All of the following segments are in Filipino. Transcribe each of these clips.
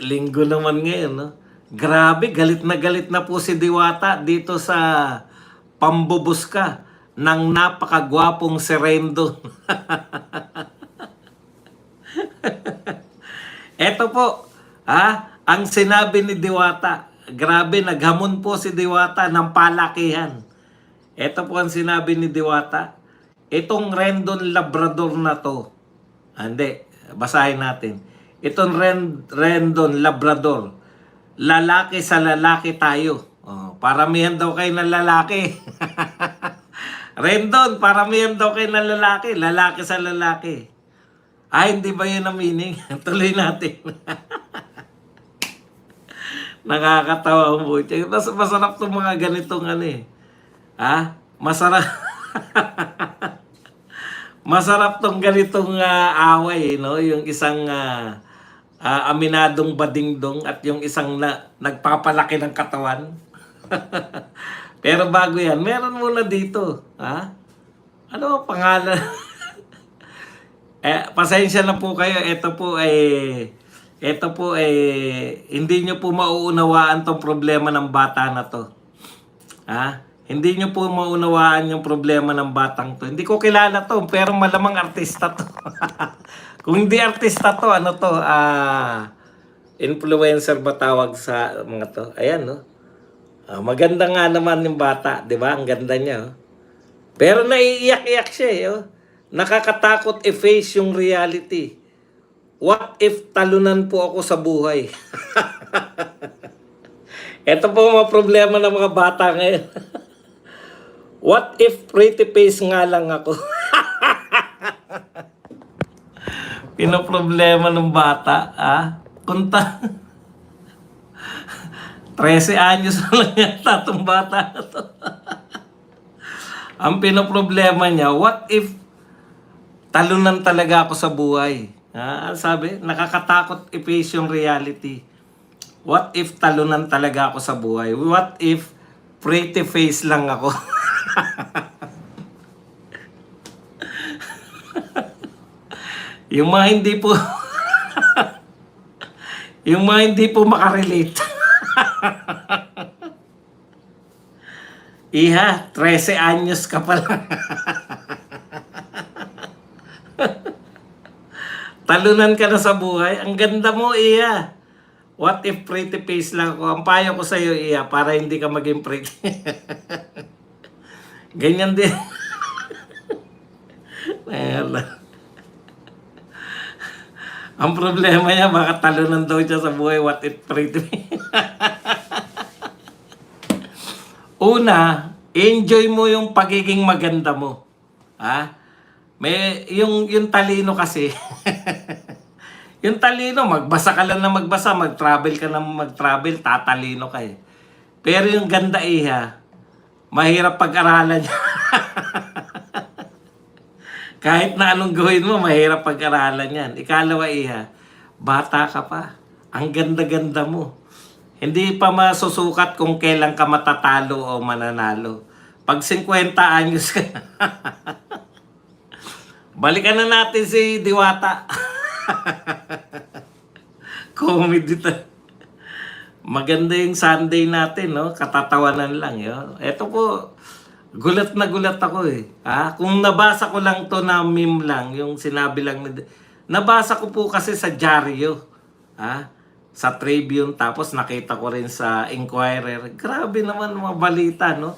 Linggo naman ngayon, no? Grabe, galit na po si Diwata dito sa pambubuska ng napakagwapong Serendo. Eto po, ang sinabi ni Diwata. Grabe, naghamon po si Diwata ng palakihan. Eto po ang sinabi ni Diwata. Itong Rendon Labrador na to, hindi, basahin natin. Itong Rendon Labrador, lalaki sa lalaki tayo. Paramihan daw kayo ng lalaki. Rendon, paramihan daw kayo ng lalaki. Lalaki sa lalaki. Hindi ba yun ang meaning? Tuloy natin. Nakakatawa ang buhay. Masarap itong mga ganitong Masarap. Masarap tong ganitong away, no? Yung isang aminadong badingdong at yung isang nagpapalaki ng katawan. Pero bago yan, meron muna dito. Ano ang pangalan? Pasensya na po kayo. Ito po hindi nyo po mauunawaan tong problema ng bata na to. Hindi nyo po maunawaan yung problema ng batang to. Hindi ko kilala to, pero malamang artista to. Kung hindi artista to, ano to? Influencer ba tawag sa mga to? Ayan, no? Maganda nga naman yung bata, di ba? Ang ganda niya, oh. Pero naiiyak-iyak siya, oh. Nakakatakot i-face yung reality. What if talunan po ako sa buhay? Ito po mga problema ng mga bata ngayon. What if pretty face nga lang ako? Pinoproblema ng bata, Kunta. 13 anyos na lang yata itong bata na to. Ang pinoproblema niya, what if talunan talaga ako sa buhay? Sabi, nakakatakot i-face yung reality. What if talunan talaga ako sa buhay? What if pretty face lang ako? Yung mga hindi po yung mga hindi po makarelate. Iha, 13 anyos ka pa lang. Talunan ka na sa buhay. Ang ganda mo, Iha. What if pretty face lang ako? Ang payo ko sa'yo, Iha, para hindi ka maging pretty. Ganyan din. Ang problema niya, baka talunan daw siya sa buhay. What if pretty? Una, enjoy mo yung pagiging maganda mo. Yung talino kasi. Yung talino, magbasa ka lang na magbasa, mag-travel ka na mag-travel, tatalino ka eh. Pero yung ganda, Iha, mahirap pag-aralan niya. Kahit na anong gawin mo, mahirap pag-aralan yan. Ikalawa, Iha, bata ka pa. Ang ganda-ganda mo. Hindi pa masusukat kung kailan ka matatalo o mananalo. Pag 50 anyos ka, balikan na natin si Diwata. Comedy to. Maganda yung Sunday natin, no? Katatawanan lang, yun. Ito po, gulat na gulat ako eh. Kung nabasa ko lang to na meme lang, yung sinabi lang, nabasa ko po kasi sa dyaryo. Sa Tribune, tapos nakita ko rin sa Inquirer. Grabe naman mga balita, no?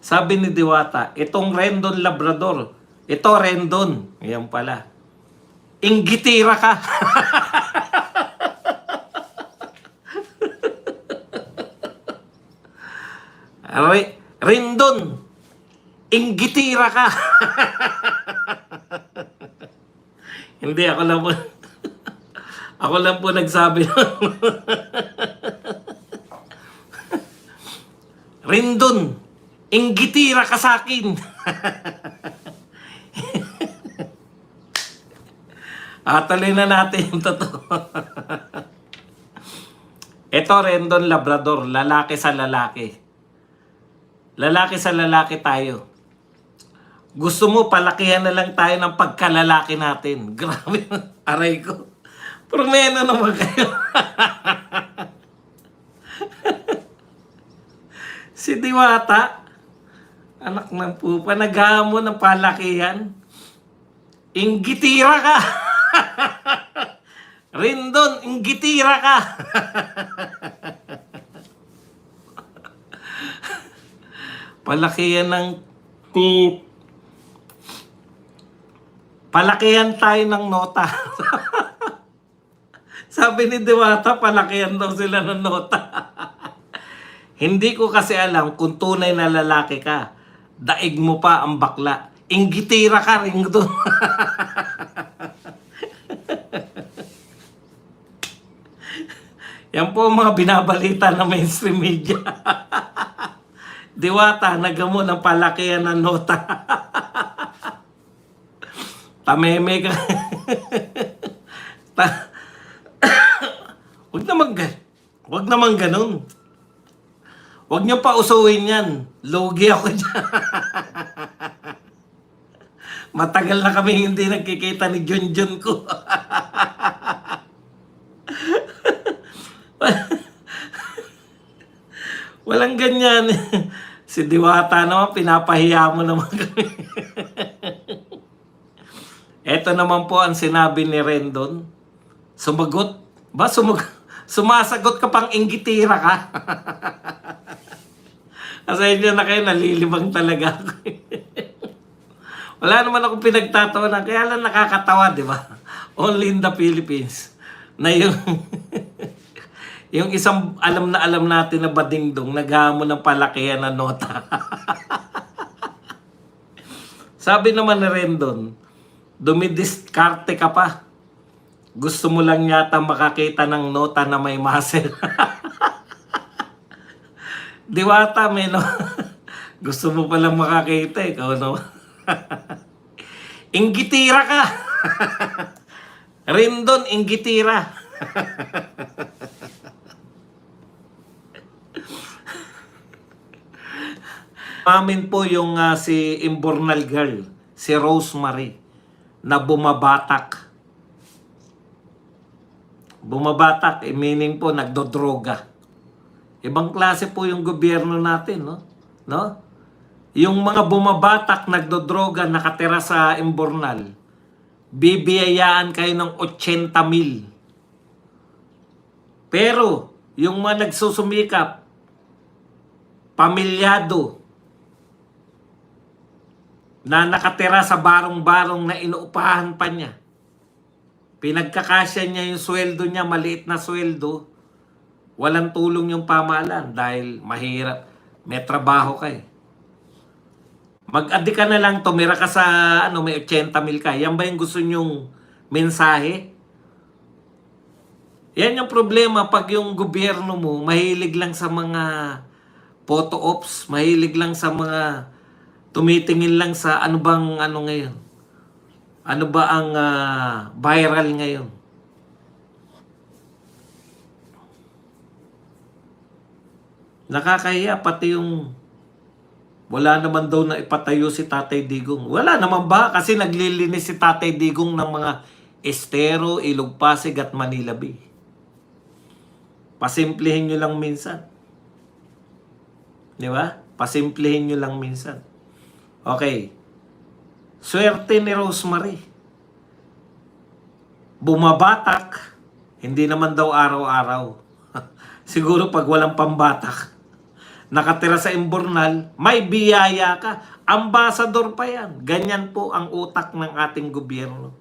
Sabi ni Diwata, itong Rendon Labrador, ito Rendon, yan pala. Inggitira ka. Rendon, inggitira ka. Hindi, ako lang po. Ako lang po nagsabi. Rendon, inggitira ka sa akin. Tuloy na natin yung totoo. Ito, Rendon Labrador, lalaki sa lalaki. Lalaki sa lalaki tayo. Gusto mo, palakihan na lang tayo ng pagkalalaki natin. Grabe, aray ko. Promeno naman kayo. Si Diwata, anak ng pupa, naghamon ng palakihan. Inggitira ka! Rendon, inggitira ka! Palakihan ng tip. Palakihan tayo ng nota. Sabi ni Diwata, palakihan daw sila ng nota. Hindi ko kasi alam kung tunay na lalaki ka. Daig mo pa ang bakla. Inggitira ka rin doon. Yan po ang mga binabalita ng mainstream media. Diwata, nagamo ng palakihan ng nota. Tameme ka. Wag naman ganun. Wag niyo pa usuhin yan. Lugi ako dyan. Matagal na kami hindi nagkikita ni Junjun ko. Walang ganyan. Si Diwata naman, pinapahiya mo naman kami. Ito naman po ang sinabi ni Rendon. Sumagot. Sumasagot ka pang inggitira ka. Kasi yun na kayo, nalilibang talaga ako. Wala naman akong pinagtatawanan. Kaya lang nakakatawa, di ba? Only in the Philippines. Na yung yung isang alam natin na badingdong naghamon ng palakihan ng nota. Sabi naman ni Rendon, dumidiskarte ka pa. Gusto mo lang yata makakita ng nota na may muscle. Diwata, no? Gusto mo palang makakita, ikaw no? Inggitira ka! Rendon, inggitira! Amin po yung si Imbornal girl, si Rosemary, na bumabatak. Bumabatak, meaning po nagdodroga. Ibang klase po yung gobyerno natin, no? No? Yung mga bumabatak, nagdodroga, nakatira sa Imbornal, bibiyayaan kayo ng 80,000. Pero, yung mga nagsusumikap, pamilyado, na nakatira sa barong-barong na inuupahan pa niya, pinagkakasya niya yung sweldo niya, maliit na sweldo, walang tulong yung pamahalaan dahil mahirap, may trabaho ka eh. Mag-adi ka na lang, tumira ka sa may 80,000 ka. Yan ba yung gusto nyong mensahe? Yan yung problema pag yung gobyerno mo mahilig lang sa mga photo ops, mahilig lang sa mga tumitingin lang sa ano ngayon. Ano ba ang viral ngayon? Nakakahiya pati yung wala naman daw na ipatayo si Tatay Digong. Wala naman ba? Kasi naglilinis si Tatay Digong ng mga estero, Ilog Pasig at Manila Bay. Pasimplihin nyo lang minsan. Di ba? Pasimplihin nyo lang minsan. Okay. Swerte ni Rosemary. Bumabatak, hindi naman daw araw-araw. Siguro pag walang pambatak, nakatira sa Imbornal, may biyaya ka. Ambasador pa yan. Ganyan po ang utak ng ating gobyerno.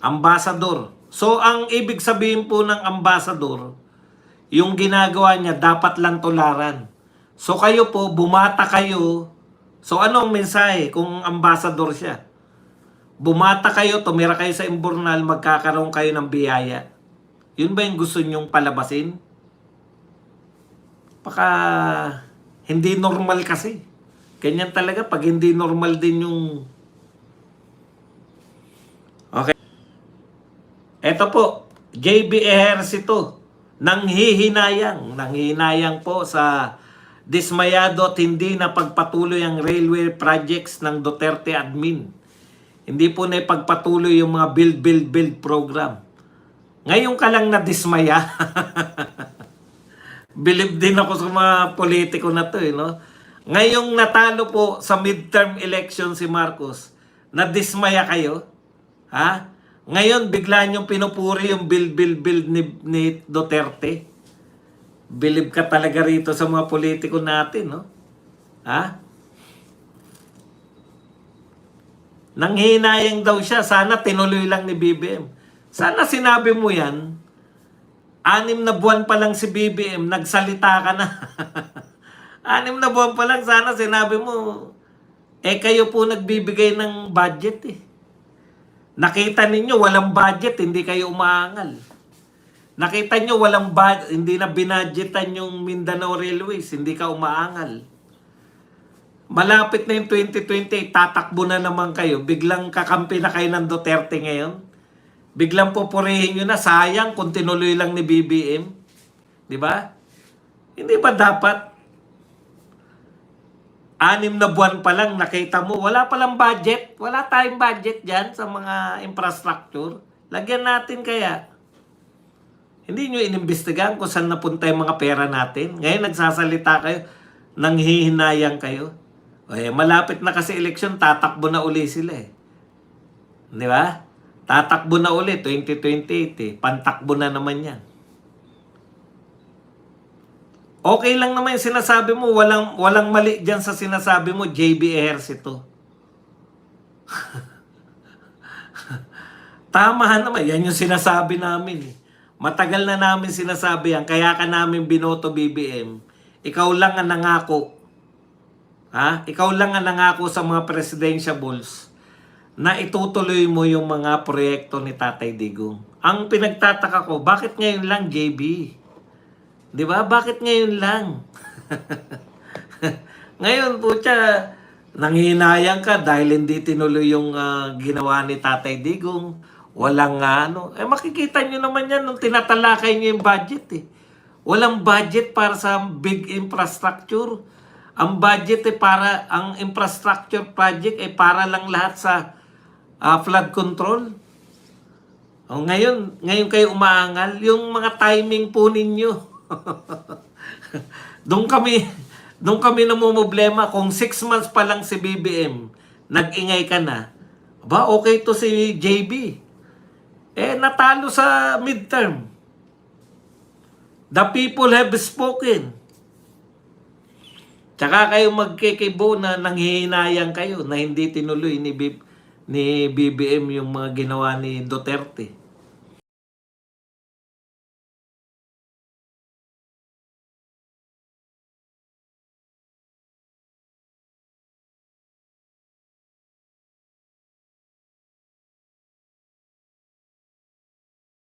Ambasador. So, ang ibig sabihin po ng ambasador, yung ginagawa niya, dapat lang tularan. So, kayo po, bumata kayo. So, anong mensahe kung ambasador siya? Bumata kayo, tumira kayo sa Imbornal, magkakaroon kayo ng biyaya. Yun ba yung gusto nyong palabasin? Baka hindi normal kasi. Ganyan talaga pag hindi normal din yung... Okay. Ito po, JB Ejercito, nanghihinayang po sa dismayado at hindi na pagpatuloy ang railway projects ng Duterte admin. Hindi po na ipagpatuloy yung mga build program. Ngayon ka lang nadismaya. Believe din ako sa mga politiko na to, no? Ngayong natalo po sa midterm election si Marcos, nadismaya kayo? Ha? Ngayon, bigla niyong pinupuri yung bill ni Duterte. Believe ka talaga rito sa mga politiko natin, no? Ha? Nanghihinayang daw siya. Sana tinuloy lang ni BBM. Sana sinabi mo yan. 6 na buwan pa lang si BBM, nagsalita ka na. 6 na buwan pa lang, sana sinabi mo, kayo po nagbibigay ng budget eh. Nakita ninyo, walang budget, hindi kayo umaangal. Nakita nyo, hindi na binadgetan yung Mindanao Railways, hindi ka umaangal. Malapit na yung 2020, tatakbo na naman kayo. Biglang kakampi na kayo ng Duterte ngayon. Biglang pupurihin nyo na, sayang kung tinuloy lang ni BBM. Di ba? Hindi ba dapat 6 na buwan pa lang nakita mo, wala palang budget. Wala tayong budget dyan sa mga infrastructure. Lagyan natin kaya. Hindi nyo inimbestigahan kung saan napunta yung mga pera natin. Ngayon nagsasalita kayo, nanghihinayang kayo. Malapit na kasi eleksyon, tatakbo na uli sila eh. Di ba? Tatakbo na ulit, 2028 eh. Pantakbo na naman yan. Okay lang naman yung sinasabi mo. Walang mali dyan sa sinasabi mo, JB Ejercito. Tamahan naman. Yan yung sinasabi namin eh. Matagal na namin sinasabi yan. Kaya ka namin binoto BBM. Ikaw lang ang nangako. Ha? Ikaw lang ang nangako sa mga presidentiables na itutuloy mo yung mga proyekto ni Tatay Digong. Ang pinagtataka ko, bakit ngayon lang, JB? Di ba? Bakit ngayon lang? Ngayon po siya, nanghihinayang ka dahil hindi tinuloy yung ginawa ni Tatay Digong. Walang makikita nyo naman yan nung tinatalakay nyo yung budget eh. Walang budget para sa big infrastructure. Ang budget ang infrastructure project ay para lang lahat sa flood control. Ngayon kayo umaangal, yung mga timing po ninyo. Doon kami namumblema kung 6 months pa lang si BBM, nag-ingay ka na. Okay to si JB. Natalo sa midterm. The people have spoken. Tsaka kayo magkikibo na nanghihinayang kayo na hindi tinuloy ni BBM yung mga ginawa ni Duterte.